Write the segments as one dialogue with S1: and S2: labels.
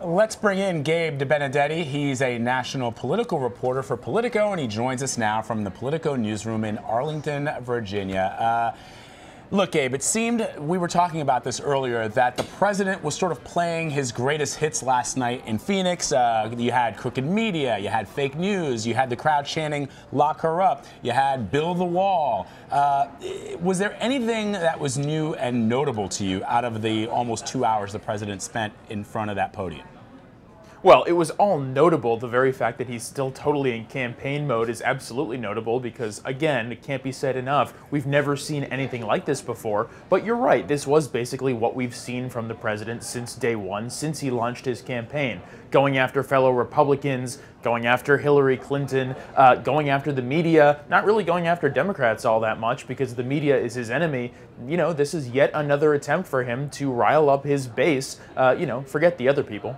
S1: Let's bring in Gabe Debenedetti. He's a national political reporter for Politico, and he joins us now from the Politico newsroom in Arlington, Virginia. Look, Gabe, it seemed, we were talking about this earlier, that the president was sort of playing his greatest hits last night in Phoenix. You had crooked media, you had fake news, you had the crowd chanting, "Lock her up," you had "Build the wall." Was there anything that was new and notable to you out of the almost 2 hours the president spent in front of that podium?
S2: Well, it was all notable. The very fact that he's still totally in campaign mode is absolutely notable because, again, it can't be said enough. We've never seen anything like this before. But you're right, this was basically what we've seen from the president since day one, since he launched his campaign. Going after fellow Republicans, going after Hillary Clinton, going after the media, not really going after Democrats all that much because the media is his enemy. You know, this is yet another attempt for him to rile up his base. Forget the other people.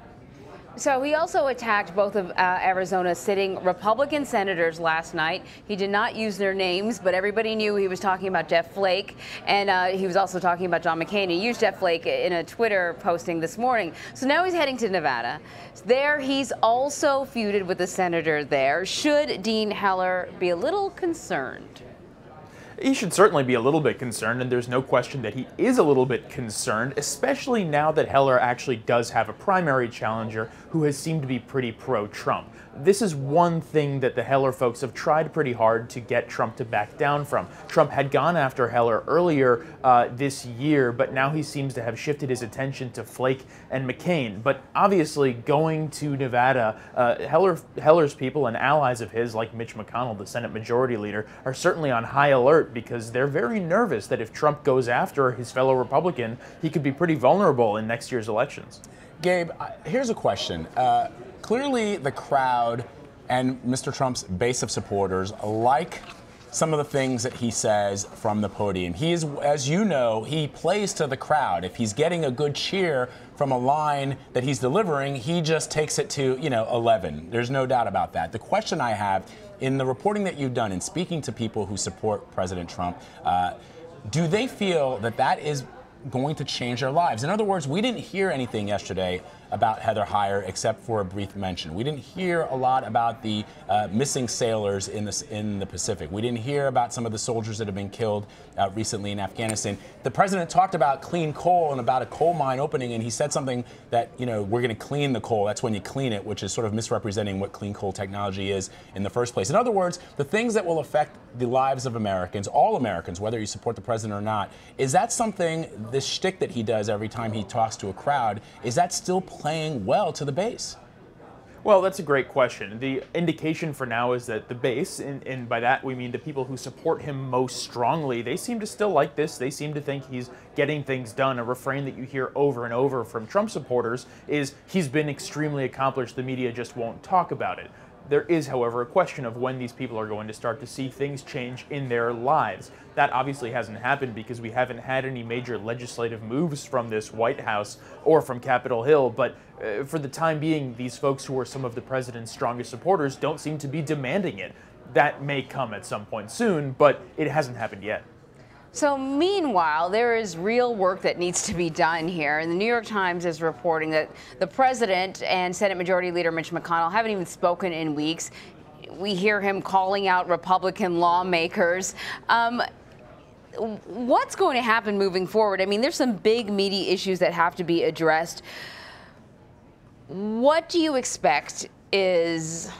S3: So he also attacked both of Arizona's sitting Republican senators last night. He did not use their names, but everybody knew he was talking about Jeff Flake, and he was also talking about John McCain. He used Jeff Flake in a Twitter posting this morning. So now he's heading to Nevada. There, he's also feuded with the senator there. Should Dean Heller be a little concerned?
S2: He should certainly be a little bit concerned, and there's no question that he is a little bit concerned, especially now that Heller actually does have a primary challenger who has seemed to be pretty pro-Trump. This is one thing that the Heller folks have tried pretty hard to get Trump to back down from. Trump had gone after Heller earlier this year, but now he seems to have shifted his attention to Flake and McCain. But obviously, going to Nevada, Heller's people and allies of his, like Mitch McConnell, the Senate Majority Leader, are certainly on high alert because they're very nervous that if Trump goes after his fellow Republican, he could be pretty vulnerable in next year's elections.
S1: Gabe, here's a question. Clearly, the crowd and Mr. Trump's base of supporters like some of the things that he says from the podium. He is, as you know, he plays to the crowd. If he's getting a good cheer from a line that he's delivering, he just takes it to, 11. There's no doubt about that. The question I have, in the reporting that you've done and speaking to people who support President Trump, do they feel that that is going to change their lives? In other words, we didn't hear anything yesterday about Heather Heyer except for a brief mention. We didn't hear a lot about the missing sailors in the Pacific. We didn't hear about some of the soldiers that have been killed recently in Afghanistan. The president talked about clean coal and about a coal mine opening, and he said something that, we're going to clean the coal. That's when you clean it, which is sort of misrepresenting what clean coal technology is in the first place. In other words, the things that will affect the lives of Americans, all Americans, whether you support the president or not, is that something, this shtick that he does every time he talks to a crowd, is that still playing well to the base?
S2: Well, that's a great question. The indication for now is that the base, and by that we mean the people who support him most strongly, they seem to still like this. They seem to think he's getting things done. A refrain that you hear over and over from Trump supporters is, he's been extremely accomplished, the media just won't talk about it. There is, however, a question of when these people are going to start to see things change in their lives. That obviously hasn't happened because we haven't had any major legislative moves from this White House or from Capitol Hill, but for the time being, these folks who are some of the president's strongest supporters don't seem to be demanding it. That may come at some point soon, but it hasn't happened yet.
S3: So meanwhile, there is real work that needs to be done here. And the New York Times is reporting that the president and Senate Majority Leader Mitch McConnell haven't even spoken in weeks. We hear him calling out Republican lawmakers. What's going to happen moving forward? I mean, there's some big meaty issues that have to be addressed. What do you expect is...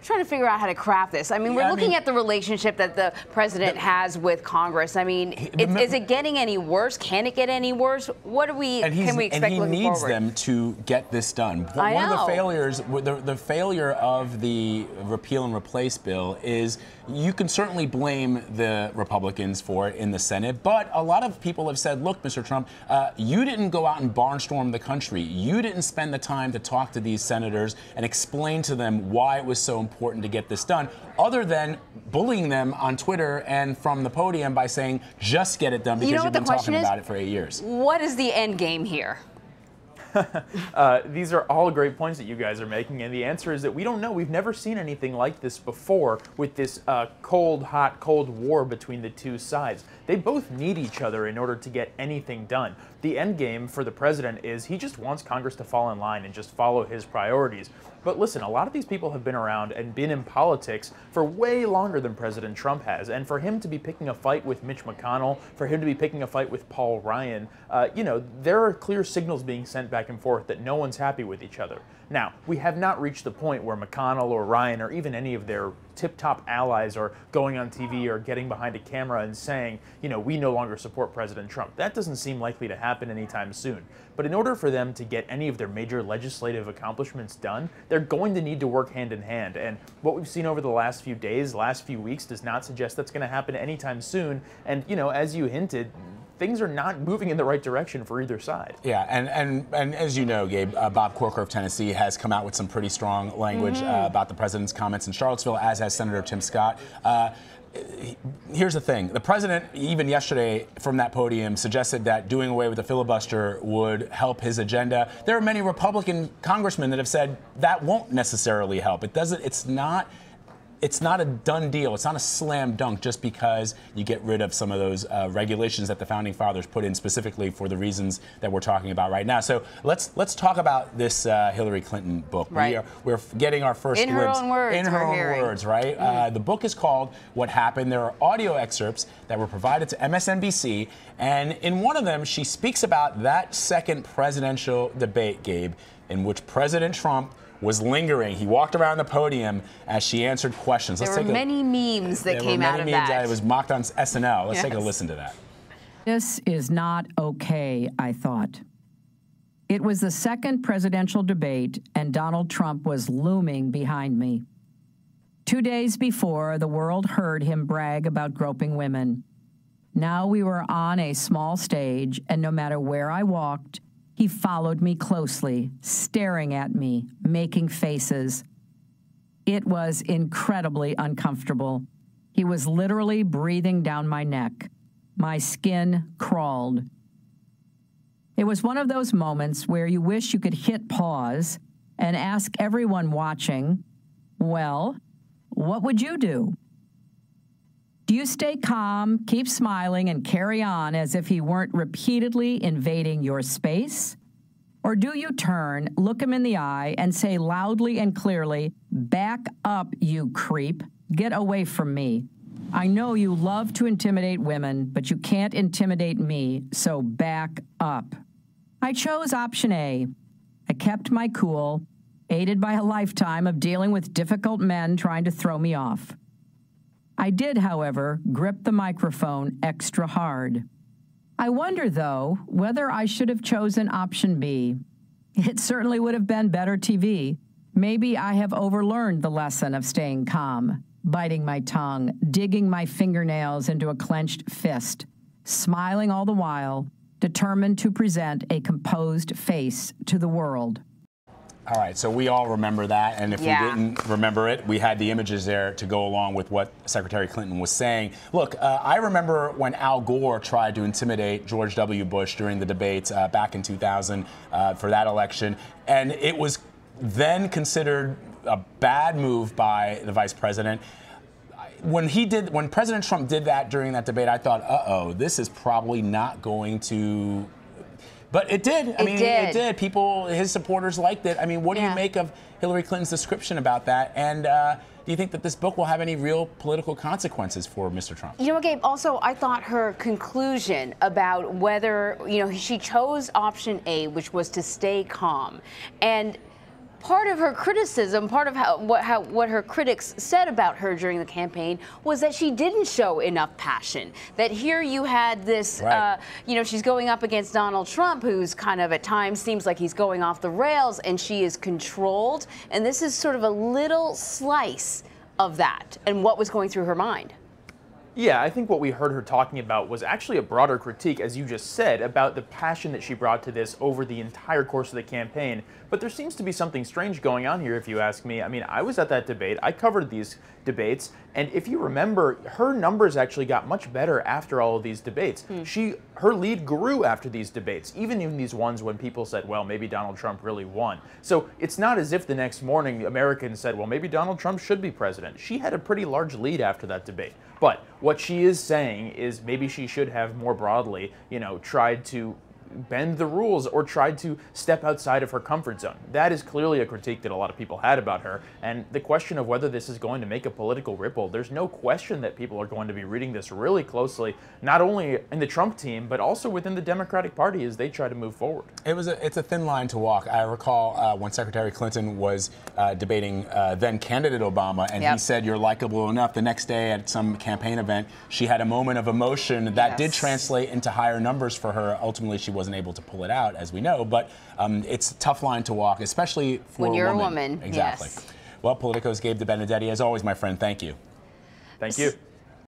S3: trying to figure out how to craft this. I mean, we're looking at the relationship that the president has with Congress. I mean, is it getting any worse? Can it get any worse? What can we expect looking forward?
S1: And he needs them to get this done. One of the failures, the failure of the repeal and replace bill is you can certainly blame the Republicans for it in the Senate, but a lot of people have said, look, Mr. Trump, you didn't go out and barnstorm the country. You didn't spend the time to talk to these senators and explain to them why it was so important to get this done, other than bullying them on Twitter and from the podium by saying, just get it done because you've been talking about it for 8 years.
S3: What is the end game here?
S2: These are all great points that you guys are making, and the answer is that we don't know. We've never seen anything like this before with this cold war between the two sides. They both need each other in order to get anything done. The end game for the president is he just wants Congress to fall in line and just follow his priorities. But listen, a lot of these people have been around and been in politics for way longer than President Trump has. And for him to be picking a fight with Mitch McConnell, for him to be picking a fight with Paul Ryan, there are clear signals being sent back and forth that no one's happy with each other. Now, we have not reached the point where McConnell or Ryan or even any of their tip-top allies are going on TV or getting behind a camera and saying, we no longer support President Trump. That doesn't seem likely to happen anytime soon. But in order for them to get any of their major legislative accomplishments done, they're going to need to work hand in hand. And what we've seen over the last few days, last few weeks, does not suggest that's going to happen anytime soon. And, as you hinted, things are not moving in the right direction for either side.
S1: Yeah, and as you know, Gabe, Bob Corker of Tennessee has come out with some pretty strong language about the president's comments in Charlottesville, as has Senator Tim Scott. Here's the thing. The president, even yesterday from that podium, suggested that doing away with the filibuster would help his agenda. There are many Republican congressmen that have said that won't necessarily help. It's not a done deal. It's not a slam dunk just because you get rid of some of those regulations that the founding fathers put in specifically for the reasons that we're talking about right now. So let's talk about this Hillary Clinton book.
S3: Right.
S1: We're getting our first
S3: in her own words.
S1: In her own words, right? The book is called What Happened. There are audio excerpts that were provided to MSNBC, and in one of them, she speaks about that second presidential debate, Gabe, in which President Trump was lingering. He walked around the podium as she answered questions.
S3: There were many memes that came out of that.
S1: It was mocked on SNL. Let's take a listen to that.
S4: This is not okay, I thought. It was the second presidential debate, and Donald Trump was looming behind me. 2 days before, the world heard him brag about groping women. Now we were on a small stage, and no matter where I walked, he followed me closely, staring at me, making faces. It was incredibly uncomfortable. He was literally breathing down my neck. My skin crawled. It was one of those moments where you wish you could hit pause and ask everyone watching, well, what would you do? Do you stay calm, keep smiling, and carry on as if he weren't repeatedly invading your space? Or do you turn, look him in the eye, and say loudly and clearly, back up, you creep, get away from me. I know you love to intimidate women, but you can't intimidate me, so back up. I chose option A. I kept my cool, aided by a lifetime of dealing with difficult men trying to throw me off. I did, however, grip the microphone extra hard. I wonder, though, whether I should have chosen option B. It certainly would have been better TV. Maybe I have overlearned the lesson of staying calm, biting my tongue, digging my fingernails into a clenched fist, smiling all the while, determined to present a composed face to the world.
S1: All right, so we all remember that, and if we didn't remember it, we had the images there to go along with what Secretary Clinton was saying. Look, I remember when Al Gore tried to intimidate George W. Bush during the debates back in 2000 for that election, and it was then considered a bad move by the vice president. When President Trump did that during that debate, I thought, uh-oh, this is probably not going to... But it did. It did. People, his supporters liked it. I mean, what do you make of Hillary Clinton's description about that? And do you think that this book will have any real political consequences for Mr. Trump?
S3: You know, Gabe, also, I thought her conclusion about whether, she chose option A, which was to stay calm. And part of her criticism, part of what her critics said about her during the campaign was that she didn't show enough passion. That here you had this, she's going up against Donald Trump, who's kind of at times seems like he's going off the rails, and she is controlled. And this is sort of a little slice of that and what was going through her mind.
S2: Yeah, I think what we heard her talking about was actually a broader critique, as you just said, about the passion that she brought to this over the entire course of the campaign. But there seems to be something strange going on here, if you ask me. I mean, I was at that debate. I covered these debates. And if you remember, her numbers actually got much better after all of these debates. Her lead grew after these debates, even in these ones when people said, well, maybe Donald Trump really won. So it's not as if the next morning Americans said, well, maybe Donald Trump should be president. She had a pretty large lead after that debate. But what she is saying is maybe she should have more broadly, tried to bend the rules or tried to step outside of her comfort zone. That is clearly a critique that a lot of people had about her. And the question of whether this is going to make a political ripple, there's no question that people are going to be reading this really closely, not only in the Trump team, but also within the Democratic Party as they try to move forward.
S1: It's a thin line to walk. I recall when Secretary Clinton was debating then candidate Obama, and he said, you're likable enough. The next day at some campaign event, she had a moment of emotion that did translate into higher numbers for her. Ultimately, she wasn't able to pull it out, as we know, but it's a tough line to walk, especially for
S3: when you're
S1: a
S3: woman.
S1: Exactly.
S3: Yes.
S1: Well, Politico's Gabe Debenedetti, as always, my friend, thank you.
S2: Thank you.